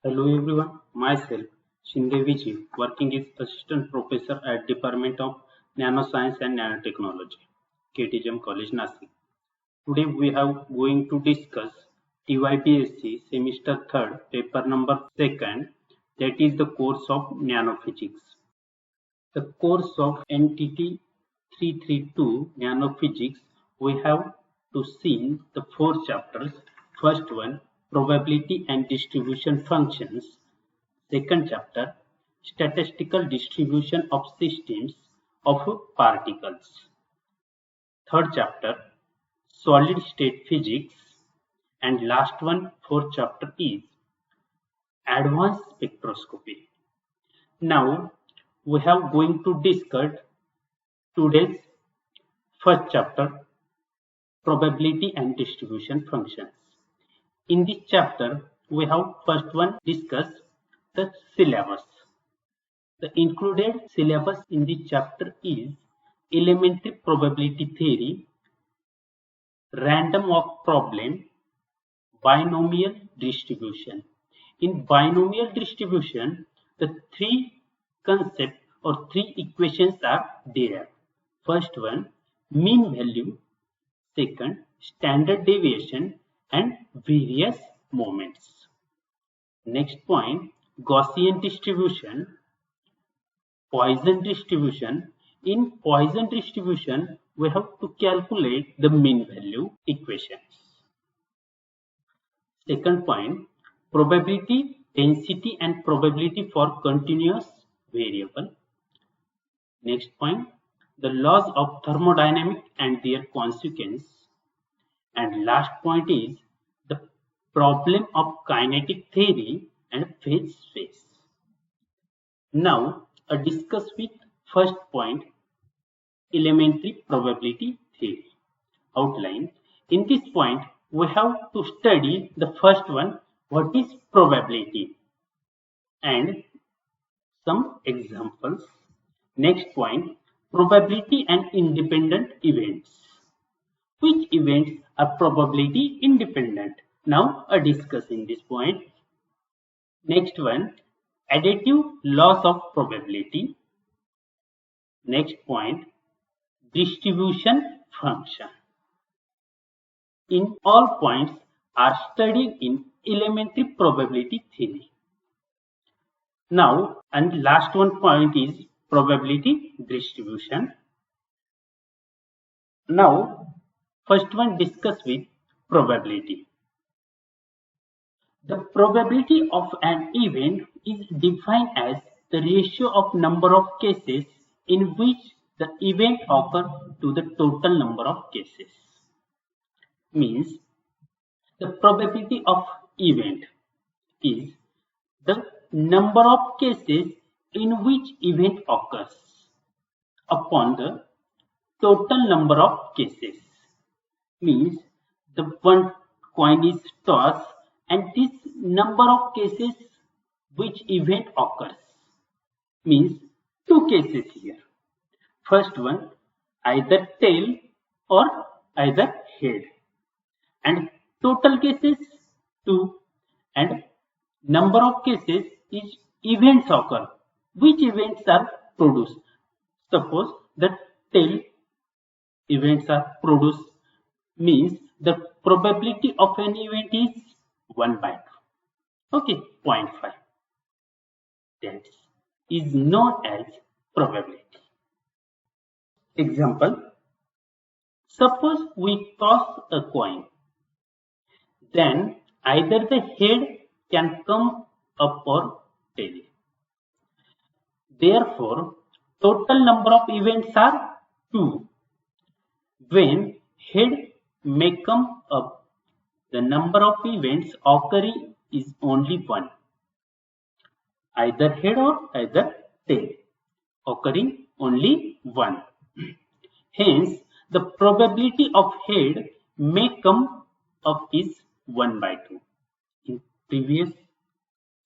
Hello everyone, myself Shinde Vijay, working as Assistant Professor at Department of Nanoscience and Nanotechnology, KTGM College, Nasik. Today we are going to discuss TYPSC Semester 3rd, paper number 2nd, that is the course of Nanophysics. The course of NTT 332 Nanophysics, we have to see the 4 chapters. First one, Probability and Distribution Functions. Second chapter, Statistical Distribution of Systems of Particles. Third chapter, Solid State Physics. And last one, fourth chapter is Advanced Spectroscopy. Now, we have going to discuss today's first chapter, Probability and Distribution Functions. In this chapter, we have first one discuss the syllabus. The included syllabus in this chapter is Elementary Probability Theory, Random Walk Problem, Binomial Distribution. In binomial distribution, the three concepts or three equations are there. First one, mean value. Second, standard deviation and various moments. Next point, Gaussian distribution, Poisson distribution. In Poisson distribution, we have to calculate the mean value equations. Second point, probability, density and probability for continuous variable. Next point, the laws of thermodynamics and their consequence. And last point is the problem of kinetic theory and phase space. Now, discuss with first point, elementary probability theory. Outline. In this point, we have to study the first one, what is probability, and some examples. Next point, probability and independent events. Which events are probability independent? Now, discuss in this point. Next one, additive laws of probability. Next point, distribution function. In all points are studied in elementary probability theory. Now, and last one point is probability distribution. Now, first one discuss with probability. The probability of an event is defined as the ratio of number of cases in which the event occurs to the total number of cases. Means the probability of event is the number of cases in which event occurs upon the total number of cases. Means the one coin is tossed and this number of cases which event occurs means two cases here. First one, either tail or either head, and total cases 2, and number of cases is events occur. Which events are produced? Suppose the tail events are produced, means the probability of an event is 1/2. Okay, 0.5. That is known as probability. Example, suppose we toss a coin, then either the head can come up or tail. Therefore, total number of events are 2. When head may come up, the number of events occurring is only 1. Either head or either tail, occurring only 1. Hence, the probability of head may come up is 1/2. In previous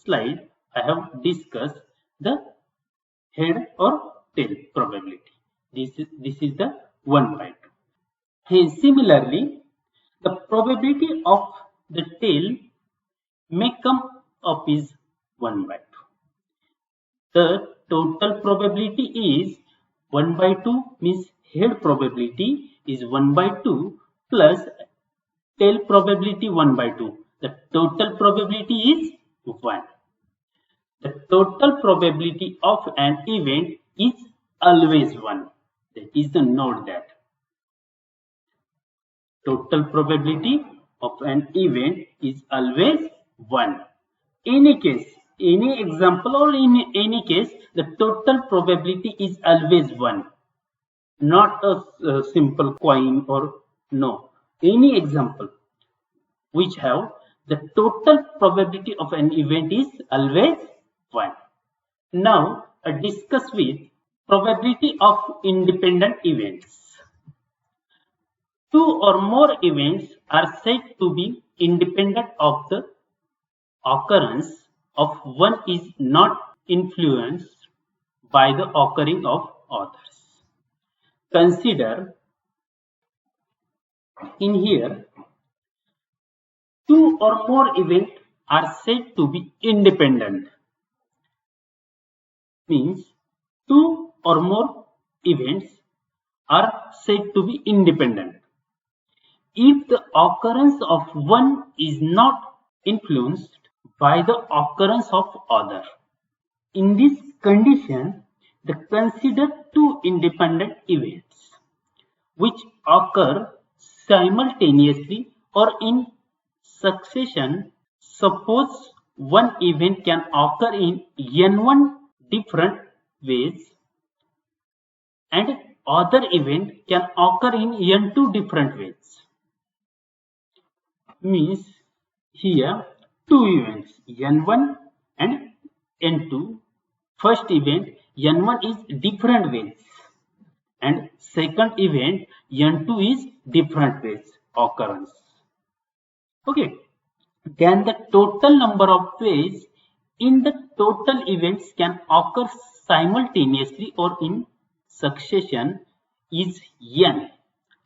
slide, I have discussed the head or tail probability. This is the 1/2. Hence, similarly, the probability of the tail may come up is 1 by 2. The total probability is 1 by 2, means head probability is 1 by 2 plus tail probability 1 by 2. The total probability is 1. The total probability of an event is always 1. That is the note that. Total probability of an event is always 1. Any case, any example or in any case, the total probability is always 1. Not a simple coin or no. Any example which have the total probability of an event is always 1. Now, discuss with probability of independent events. Two or more events are said to be independent of the occurrence of one is not influenced by the occurring of others. Consider in here, two or more events are said to be independent. Means two or more events are said to be independent if the occurrence of one is not influenced by the occurrence of other. In this condition, consider two independent events which occur simultaneously or in succession. Suppose one event can occur in n1 different ways and other event can occur in n2 different ways. Means here two events n1 and n2. First event n1 is different ways and second event n2 is different ways occurrence. Okay, then the total number of ways in the total events can occur simultaneously or in succession is n,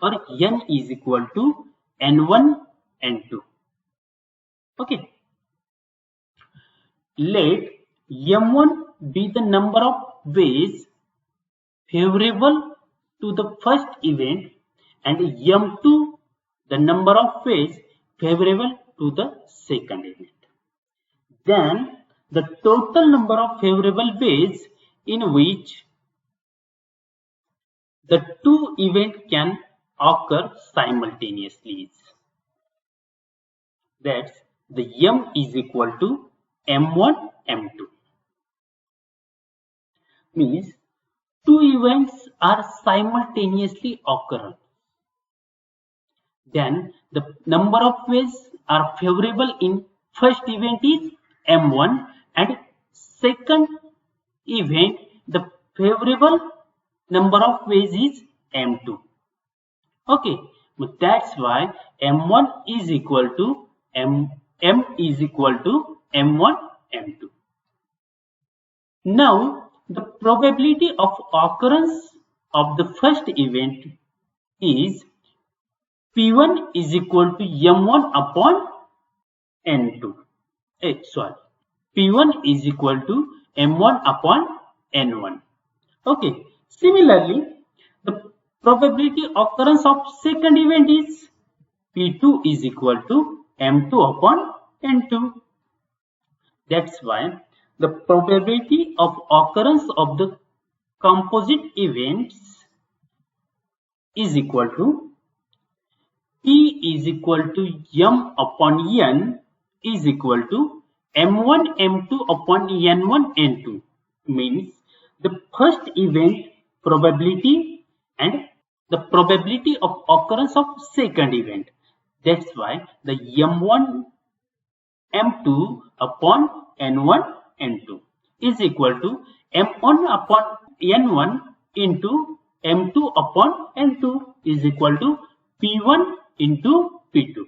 or n is equal to n1 n2. Okay, let m1 be the number of ways favorable to the first event and m2 the number of ways favorable to the second event. Then the total number of favorable ways in which the two events can occur simultaneously is, that's the m is equal to m1 m2. Means two events are simultaneously occurring. Then the number of ways are favorable in first event is m1 and second event the favorable number of ways is m2. Okay, that's why m1 is equal to m is equal to m1 m2. Now the probability of occurrence of the first event is P1 is equal to m1 upon n2. P1 is equal to m1 upon n1. Okay. Similarly, the probability occurrence of second event is P2 is equal to m2 upon n2. That's why the probability of occurrence of the composite events is equal to P is equal to m upon n is equal to m1 m2 upon n1 n2. Means the first event probability and the probability of occurrence of second event. That's why the m1 m2 upon n1 n2 is equal to m1 upon n1 into m2 upon n2 is equal to p1 into p2.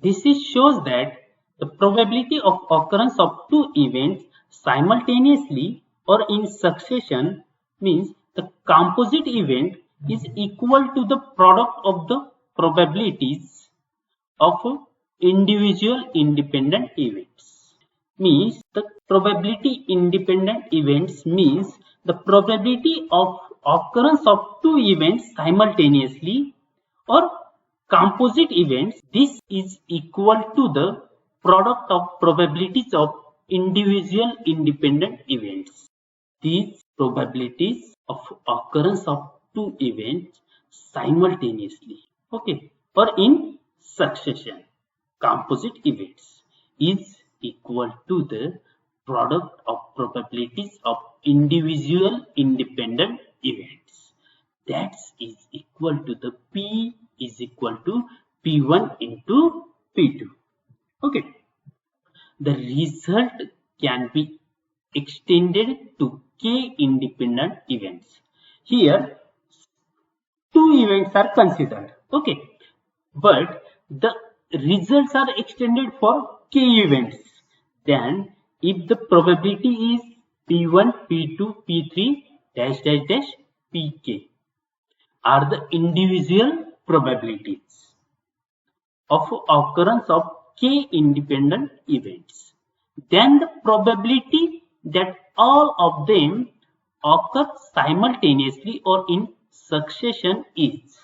This shows that the probability of occurrence of two events simultaneously or in succession means the composite event is equal to the product of the probabilities of individual independent events. means the probability independent events means the probability of occurrence of two events simultaneously or composite events. This is equal to the product of probabilities of individual independent events. These probabilities of occurrence of two events simultaneously, okay, or in succession, composite events, is equal to the product of probabilities of individual independent events. That is equal to the P is equal to P1 into P2. Okay. The result can be extended to K independent events. Here, two events are considered. Okay. But the results are extended for K events. Then, if the probability is P1, P2, P3, dash, dash, dash, Pk are the individual probabilities of occurrence of K independent events, then the probability that all of them occur simultaneously or in succession is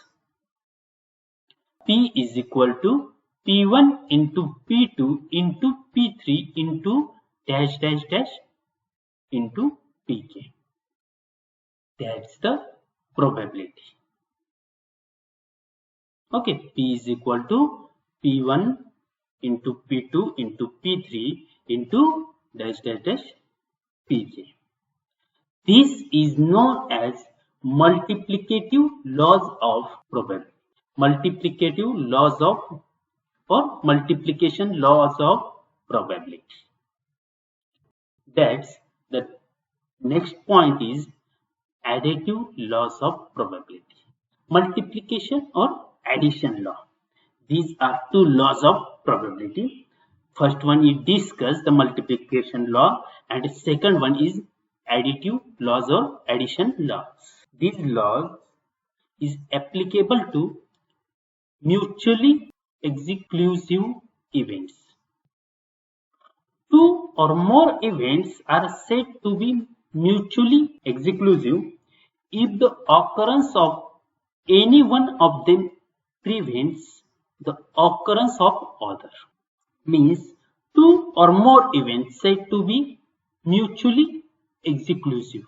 P is equal to P1 into P2 into P3 into dash dash dash into Pk. That's the probability. Okay, P is equal to P1 into P2 into P3 into dash dash dash Pk. This is known as multiplicative laws of probability. Multiplicative laws of or multiplication laws of probability. That's the next point is additive laws of probability. Multiplication or addition law. These are two laws of probability. First one is discuss the multiplication law and the second one is additive laws or addition laws. These laws is applicable to mutually exclusive events. Two or more events are said to be mutually exclusive if the occurrence of any one of them prevents the occurrence of other. Means two or more events said to be mutually exclusive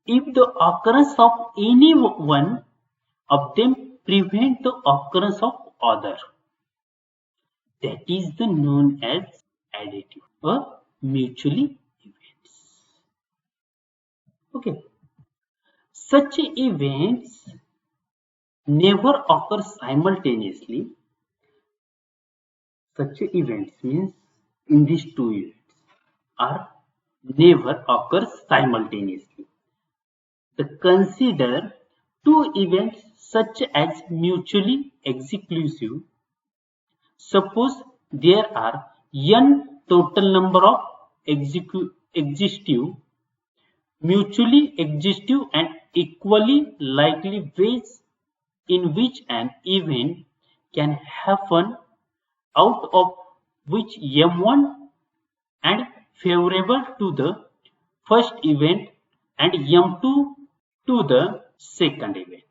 if the occurrence of any one of them prevent the occurrence of other. That is the known as additive or mutually events. Okay. Such events never occur simultaneously. Such events means in these two events are never occur simultaneously. Consider two events such as mutually exclusive. Suppose there are n total number of existing, mutually exclusive and equally likely ways in which an event can happen, out of which m1 and favorable to the first event and m2 to the second event.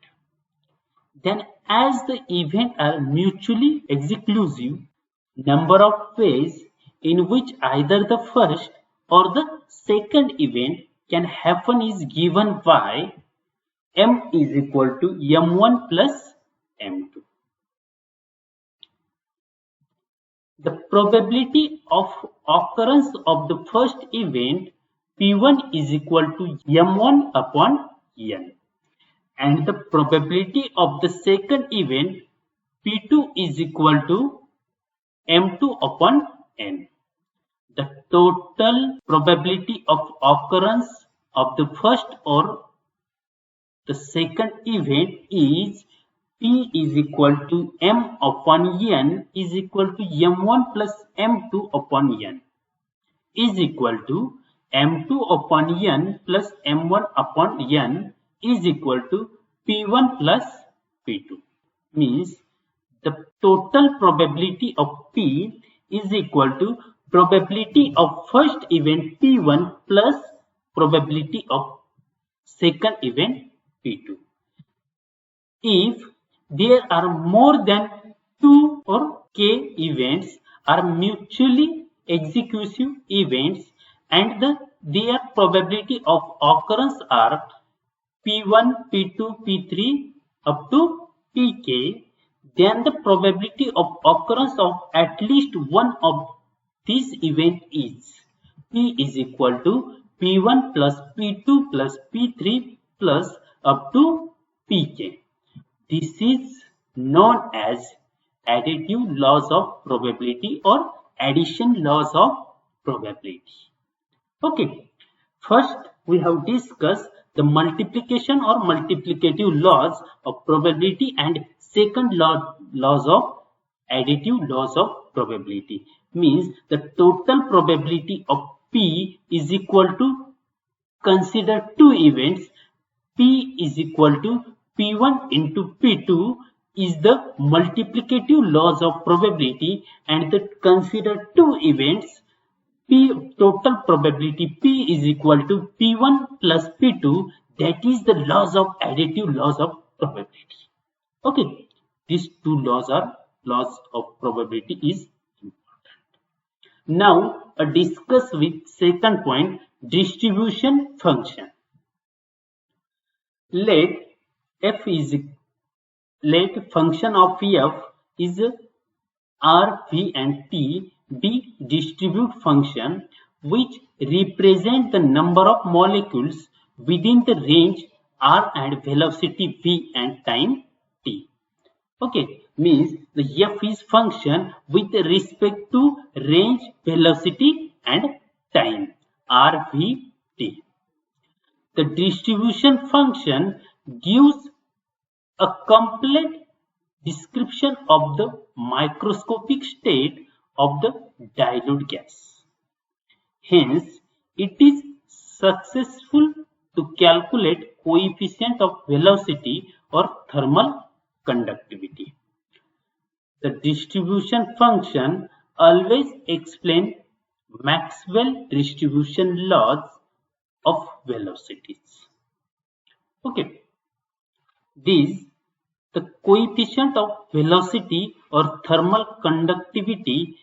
Then as the events are mutually exclusive, number of ways in which either the first or the second event can happen is given by m is equal to m1 plus m2. The probability of occurrence of the first event P1 is equal to m1 upon n, and the probability of the second event P2 is equal to m2 upon n. The total probability of occurrence of the first or the second event is P is equal to m upon n is equal to m1 plus m2 upon n is equal to m2 upon n plus m1 upon n is equal to P1 plus P2. Means the total probability of P is equal to probability of first event P1 plus probability of second event P2. If there are more than 2 or k events are mutually exclusive events and their probability of occurrence are P1, P2, P3 up to Pk, then the probability of occurrence of at least one of these events is P is equal to P1 plus P2 plus P3 plus up to Pk. This is known as additive laws of probability or addition laws of probability. Okay, first we have discussed the multiplication or multiplicative laws of probability and second laws of additive laws of probability. Means the total probability of P is equal to, consider two events, P is equal to P1 into P2 is the multiplicative laws of probability, and consider two events, total probability P is equal to P1 plus P2, that is the laws of additive laws of probability. Okay, these two laws are laws of probability is important. Now discuss with second point, distribution function. Let function of f is R, V and T be distribute function which represent the number of molecules within the range R and velocity V and time T. Okay, means the f is function with respect to range, velocity and time R, V, T. The distribution function gives a complete description of the microscopic state of the dilute gas. Hence, it is successful to calculate coefficient of velocity or thermal conductivity. The distribution function always explains Maxwell distribution laws of velocities. Okay, these the coefficient of velocity or thermal conductivity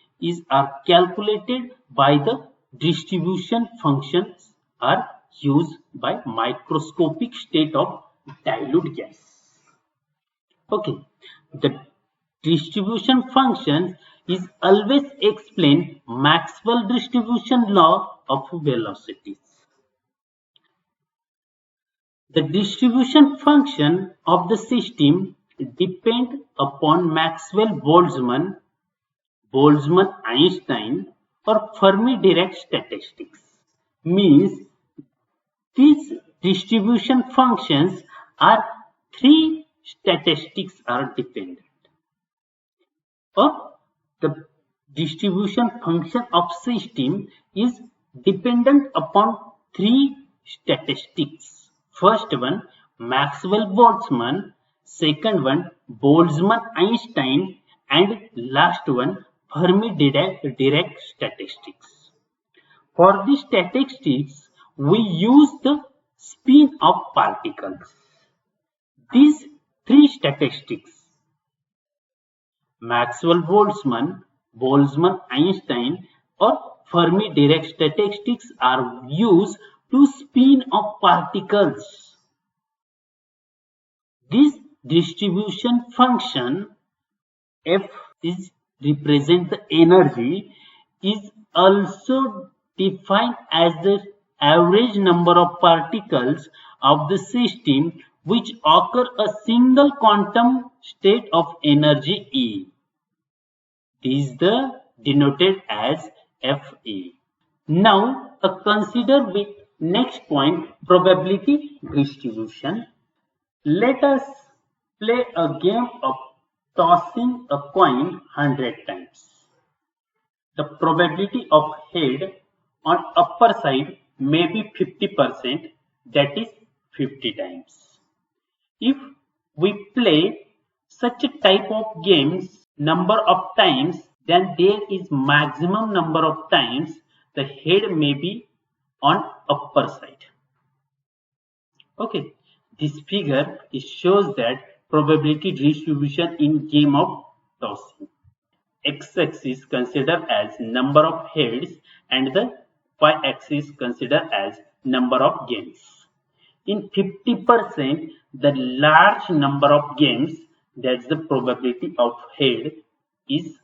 are calculated by the distribution functions are used by microscopic state of dilute gas. Okay, the distribution function is always explain Maxwell distribution law of velocities. The distribution function of the system depend upon Maxwell-Boltzmann, Boltzmann-Einstein or Fermi-Dirac statistics. Means these distribution functions are three statistics are dependent. Or the distribution function of system is dependent upon three statistics. First one Maxwell-Boltzmann, second one Boltzmann-Einstein and last one Fermi-Dirac statistics. For the statistics we use the spin of particles. These three statistics Maxwell-Boltzmann, Boltzmann-Einstein or Fermi-Dirac statistics are used to spin of particles. This distribution function f is represent the energy is also defined as the average number of particles of the system which occur a single quantum state of energy E. This is denoted as Fe. Now consider with next point probability distribution. Let us play a game of tossing a coin 100 times. The probability of head on upper side may be 50%, that is 50 times. If we play such a type of games number of times, then there is maximum number of times the head may be on upper side. Okay, this figure shows that probability distribution in game of tossing. X-axis considered as number of heads and the y-axis considered as number of games. In 50%, the large number of games, that's the probability of head, is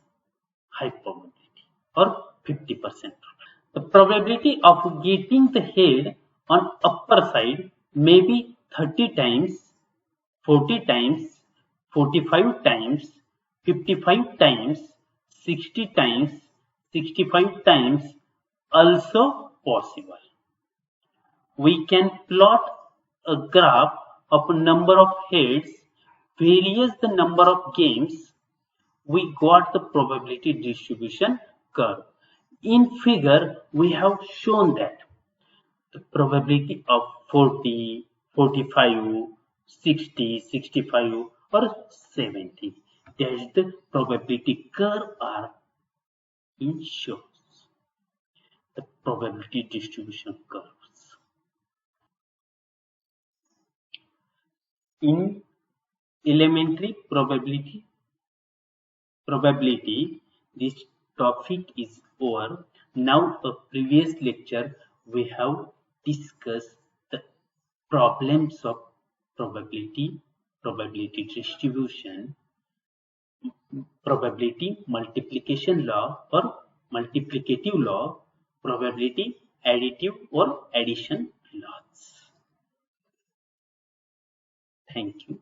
high probability or 50%. The probability of getting the head on upper side may be 30 times, 40 times, 45 times, 55 times, 60 times, 65 times also possible. We can plot a graph of number of heads varies the number of games. We got the probability distribution curve. In figure, we have shown that the probability of 40, 45, 60, 65 or 70. That is the probability curve are in shows the probability distribution curves. In elementary probability, this topic is over. Now, a previous lecture we have discussed the problems of probability distribution, probability multiplication law or multiplicative law, probability additive or addition laws. Thank you.